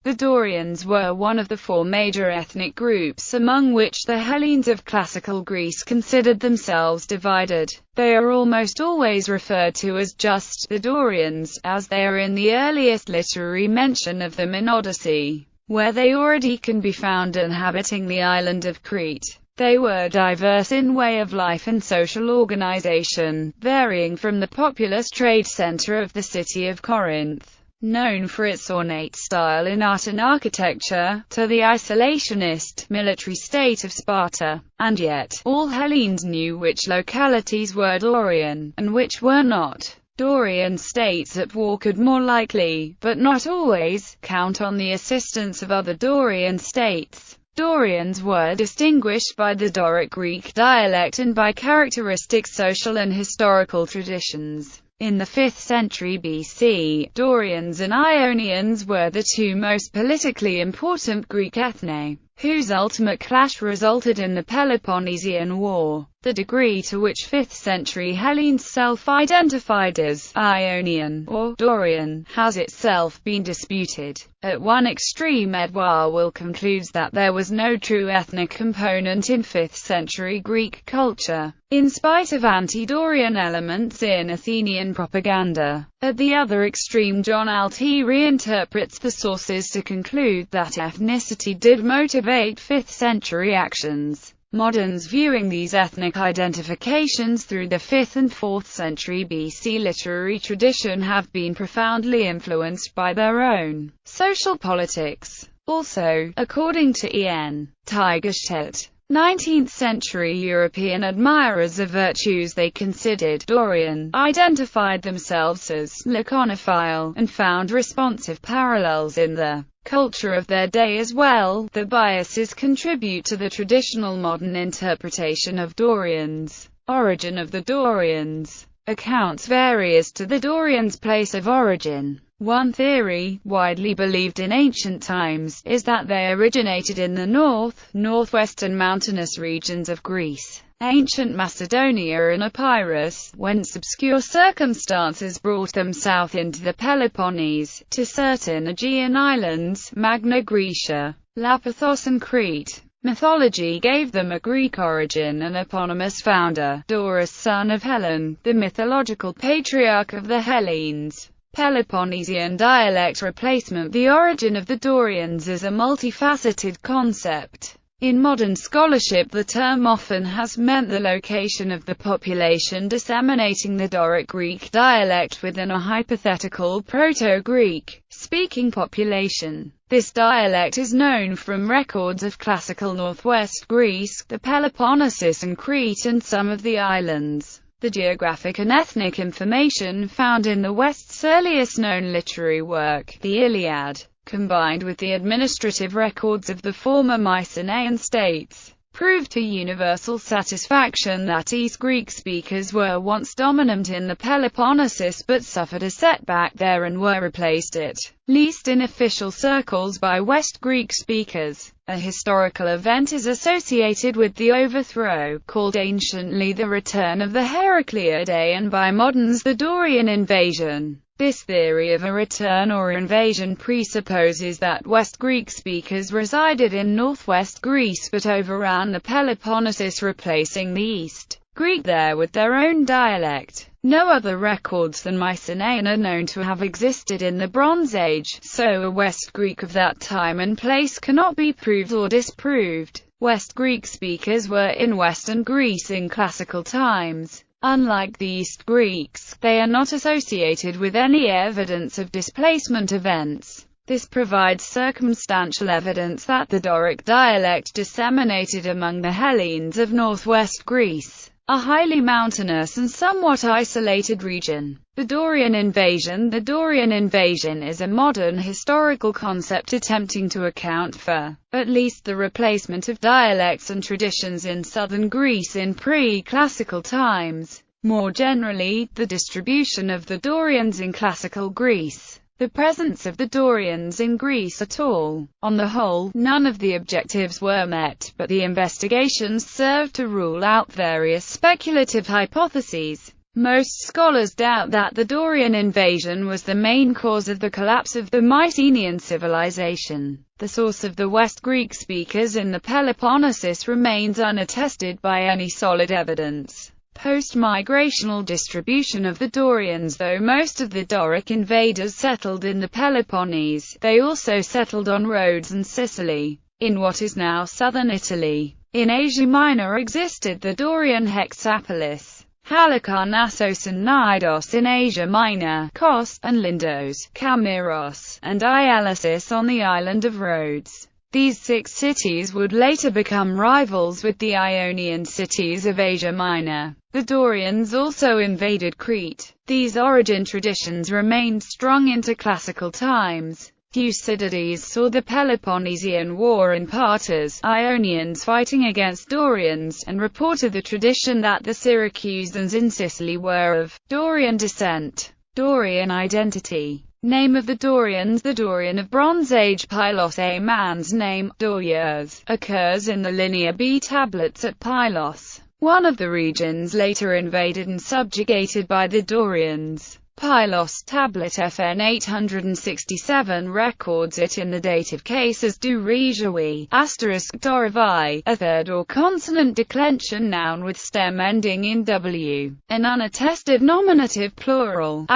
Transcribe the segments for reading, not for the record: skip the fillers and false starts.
The Dorians were one of the four major ethnic groups among which the Hellenes of classical Greece considered themselves divided. They are almost always referred to as just the Dorians, as they are in the earliest literary mention of them in Odyssey, where they already can be found inhabiting the island of Crete. They were diverse in way of life and social organization, varying from the populous trade center of the city of Corinth, known for its ornate style in art and architecture, to the isolationist, military state of Sparta. And yet, all Hellenes knew which localities were Dorian, and which were not. Dorian states at war could more likely, but not always, count on the assistance of other Dorian states. Dorians were distinguished by the Doric Greek dialect and by characteristic social and historical traditions. In the 5th century BC, Dorians and Ionians were the two most politically important Greek ethne, whose ultimate clash resulted in the Peloponnesian War. The degree to which 5th century Hellenes self-identified as Ionian or Dorian has itself been disputed. At one extreme, Edouard will conclude that there was no true ethnic component in 5th century Greek culture, in spite of anti-Dorian elements in Athenian propaganda. At the other extreme, John Alty reinterprets the sources to conclude that ethnicity did motivate 5th century actions. Moderns viewing these ethnic identifications through the 5th and 4th century BC literary tradition have been profoundly influenced by their own social politics. Also, according to E.N. Tigerstedt, 19th century European admirers of virtues, they considered Dorian, identified themselves as laconophile, and found responsive parallels in the culture of their day as well. The biases contribute to the traditional modern interpretation of Dorians. Origin of the Dorians. Accounts vary as to the Dorians' place of origin. One theory, widely believed in ancient times, is that they originated in the northwestern mountainous regions of Greece, ancient Macedonia and Epirus, whence obscure circumstances brought them south into the Peloponnese, to certain Aegean islands, Magna Graecia, Lapithos and Crete. Mythology gave them a Greek origin and eponymous founder, Dorus son of Helen, the mythological patriarch of the Hellenes. Peloponnesian dialect replacement. The origin of the Dorians is a multifaceted concept. In modern scholarship, the term often has meant the location of the population disseminating the Doric Greek dialect within a hypothetical Proto-Greek speaking population. This dialect is known from records of classical northwest Greece, the Peloponnesus and Crete and some of the islands. The geographic and ethnic information found in the West's earliest known literary work, the Iliad, combined with the administrative records of the former Mycenaean states, proved to universal satisfaction that East Greek speakers were once dominant in the Peloponnesus but suffered a setback there and were replaced, at least in official circles, by West Greek speakers. A historical event is associated with the overthrow, called anciently the return of the Heracleidae and by moderns the Dorian Invasion. This theory of a return or invasion presupposes that West Greek speakers resided in northwest Greece but overran the Peloponnesus, replacing the East Greek there with their own dialect. No other records than Mycenaean are known to have existed in the Bronze Age, so a West Greek of that time and place cannot be proved or disproved. West Greek speakers were in Western Greece in classical times. Unlike the East Greeks, they are not associated with any evidence of displacement events. This provides circumstantial evidence that the Doric dialect disseminated among the Hellenes of northwest Greece, a highly mountainous and somewhat isolated region. The Dorian Invasion. The Dorian Invasion is a modern historical concept attempting to account for, at least, the replacement of dialects and traditions in southern Greece in pre-classical times. More generally, the distribution of the Dorians in classical Greece. The presence of the Dorians in Greece at all. On the whole, none of the objectives were met, but the investigations served to rule out various speculative hypotheses. Most scholars doubt that the Dorian invasion was the main cause of the collapse of the Mycenaean civilization. The source of the West Greek speakers in the Peloponnesus remains unattested by any solid evidence. Post-migrational distribution of the Dorians. Though most of the Doric invaders settled in the Peloponnese, they also settled on Rhodes and Sicily, in what is now southern Italy. In Asia Minor existed the Dorian Hexapolis, Halicarnassos and Knidos in Asia Minor, Kos, and Lindos, Camiros, and Ialissus on the island of Rhodes. These 6 cities would later become rivals with the Ionian cities of Asia Minor. The Dorians also invaded Crete. These origin traditions remained strong into classical times. Thucydides saw the Peloponnesian War in part as Ionians fighting against Dorians, and reported the tradition that the Syracusans in Sicily were of Dorian descent. Dorian Identity. Name of the Dorians. The Dorian of Bronze Age Pylos, a man's name, Dorians, occurs in the Linear B tablets at Pylos, one of the regions later invaded and subjugated by the Dorians. Pylos tablet FN 867 records it in the dative case as Dorijawi, *Dorivi, a third or consonant declension noun with stem ending in W. An unattested nominative plural,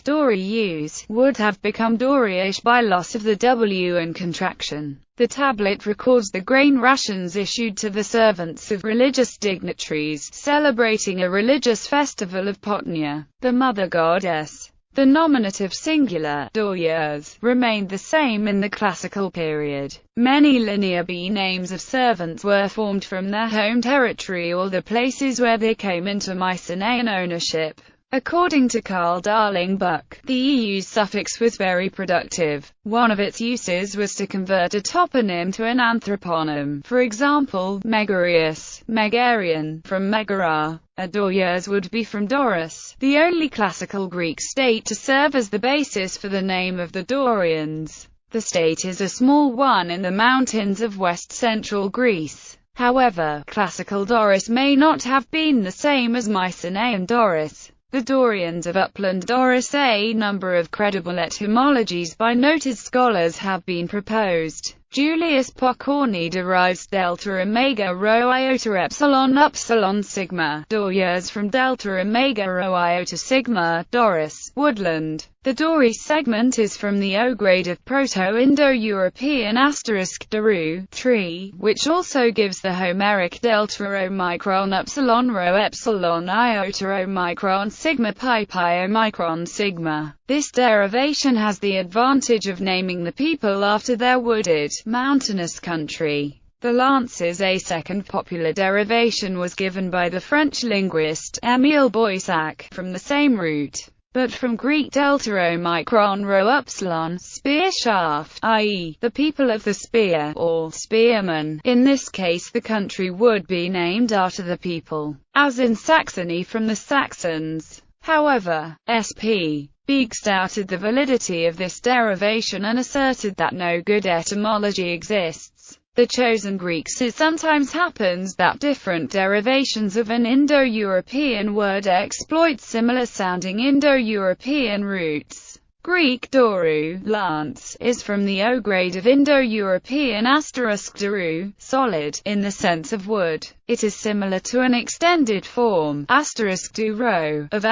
*Dorius, would have become Doriash by loss of the W and contraction. The tablet records the grain rations issued to the servants of religious dignitaries, celebrating a religious festival of Potnia, the mother goddess. The nominative singular, Dorias, remained the same in the classical period. Many Linear B names of servants were formed from their home territory or the places where they came into Mycenaean ownership. According to Carl Darling-Buck, the EU's suffix was very productive. One of its uses was to convert a toponym to an anthroponym. For example, Megarius, Megarian, from Megara. A Dorias would be from Doris, the only classical Greek state to serve as the basis for the name of the Dorians. The state is a small one in the mountains of west-central Greece. However, classical Doris may not have been the same as Mycenaean Doris. The Dorians of Upland Doris. A number of credible etymologies by noted scholars have been proposed. Julius Pokorny derives delta omega rho iota epsilon upsilon sigma Dorias from delta omega rho iota sigma Doris, woodland. The Dori segment is from the O grade of Proto-Indo-European *Daru, tree, which also gives the Homeric delta omicron upsilon rho epsilon iota omicron sigma pi pi omicron sigma. This derivation has the advantage of naming the people after their wooded, mountainous country. The Lances. A second popular derivation was given by the French linguist Émile Boissac, from the same root, but from Greek delta omicron rho upsilon, spear shaft, i.e., the people of the spear, or spearmen. In this case the country would be named after the people, as in Saxony from the Saxons. However, S.P. Beeks doubted the validity of this derivation and asserted that no good etymology exists. The chosen Greeks. It sometimes happens that different derivations of an Indo-European word exploit similar-sounding Indo-European roots. Greek doru, lance, is from the O grade of Indo-European *Daru, solid, in the sense of wood. It is similar to an extended form, *duro, of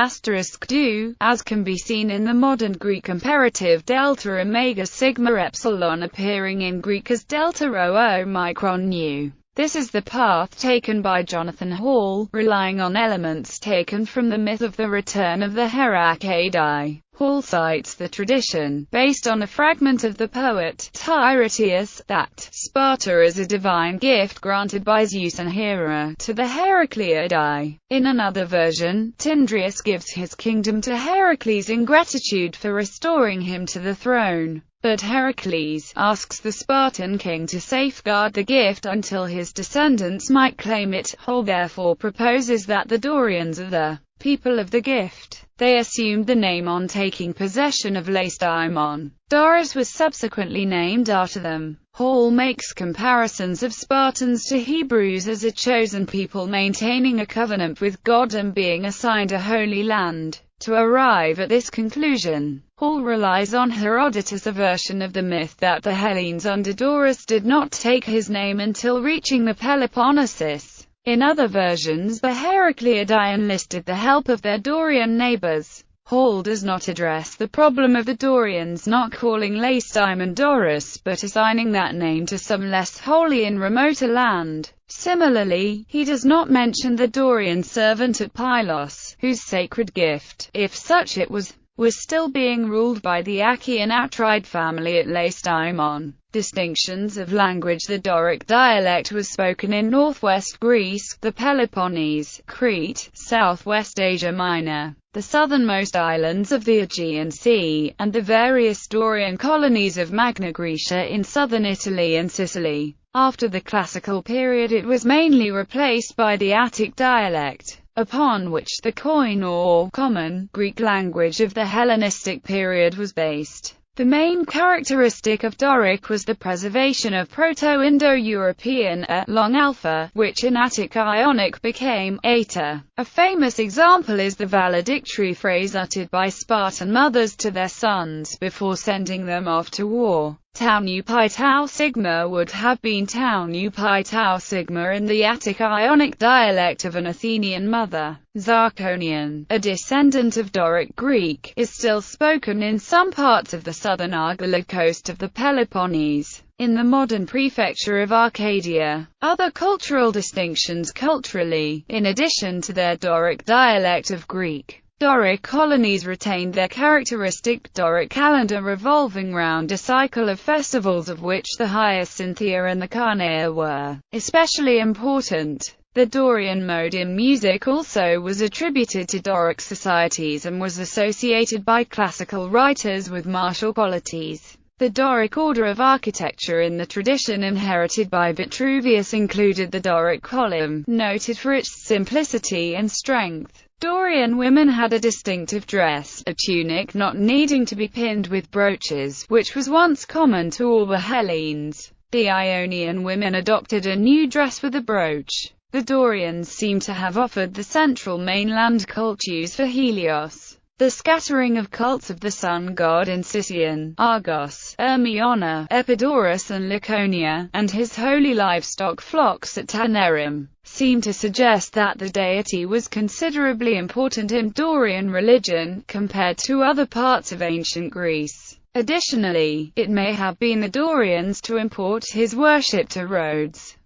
*du, as can be seen in the modern Greek imperative delta omega sigma epsilon appearing in Greek as delta rho omicron nu. This is the path taken by Jonathan Hall, relying on elements taken from the myth of the return of the Heraclidae. Hall cites the tradition, based on a fragment of the poet Tiresias, that Sparta is a divine gift granted by Zeus and Hera to the Heraclidae. In another version, Tyndareus gives his kingdom to Heracles in gratitude for restoring him to the throne. But Heracles asks the Spartan king to safeguard the gift until his descendants might claim it. Hall therefore proposes that the Dorians are the people of the gift. They assumed the name on taking possession of Lacedaemon. Doris was subsequently named after them. Hall makes comparisons of Spartans to Hebrews as a chosen people maintaining a covenant with God and being assigned a holy land. To arrive at this conclusion, Hall relies on Herodotus' version of the myth that the Hellenes under Doris did not take his name until reaching the Peloponnesus. In other versions, the Heracleidae enlisted the help of their Dorian neighbors. Hall does not address the problem of the Dorians not calling Lacedaemon Doris but assigning that name to some less holy and remoter land. Similarly, he does not mention the Dorian servant at Pylos, whose sacred gift, if such it was still being ruled by the Achaean Atride family at Lacedaemon. Distinctions of language. The Doric dialect was spoken in northwest Greece, the Peloponnese, Crete, southwest Asia Minor, the southernmost islands of the Aegean Sea, and the various Dorian colonies of Magna Graecia in southern Italy and Sicily. After the Classical period it was mainly replaced by the Attic dialect, upon which the Koine or common Greek language of the Hellenistic period was based. The main characteristic of Doric was the preservation of Proto-Indo-European long alpha, which in Attic Ionic became eta. A famous example is the valedictory phrase uttered by Spartan mothers to their sons before sending them off to war. Tau nu pi tau sigma would have been tau nu pi tau sigma in the Attic Ionic dialect of an Athenian mother. Zarconian, a descendant of Doric Greek, is still spoken in some parts of the southern Argolla coast of the Peloponnese, in the modern prefecture of Arcadia. Other cultural distinctions. Culturally, in addition to their Doric dialect of Greek, Doric colonies retained their characteristic Doric calendar revolving round a cycle of festivals of which the Hyacinthia and the Carnea were especially important. The Dorian mode in music also was attributed to Doric societies and was associated by classical writers with martial qualities. The Doric order of architecture in the tradition inherited by Vitruvius included the Doric column, noted for its simplicity and strength. Dorian women had a distinctive dress, a tunic not needing to be pinned with brooches, which was once common to all the Hellenes. The Ionian women adopted a new dress with a brooch. The Dorians seem to have offered the central mainland cultus for Helios. The scattering of cults of the sun god in Sicyon, Argos, Ermiona, Epidaurus and Laconia, and his holy livestock flocks at Tanerim, seem to suggest that the deity was considerably important in Dorian religion, compared to other parts of ancient Greece. Additionally, it may have been the Dorians to import his worship to Rhodes.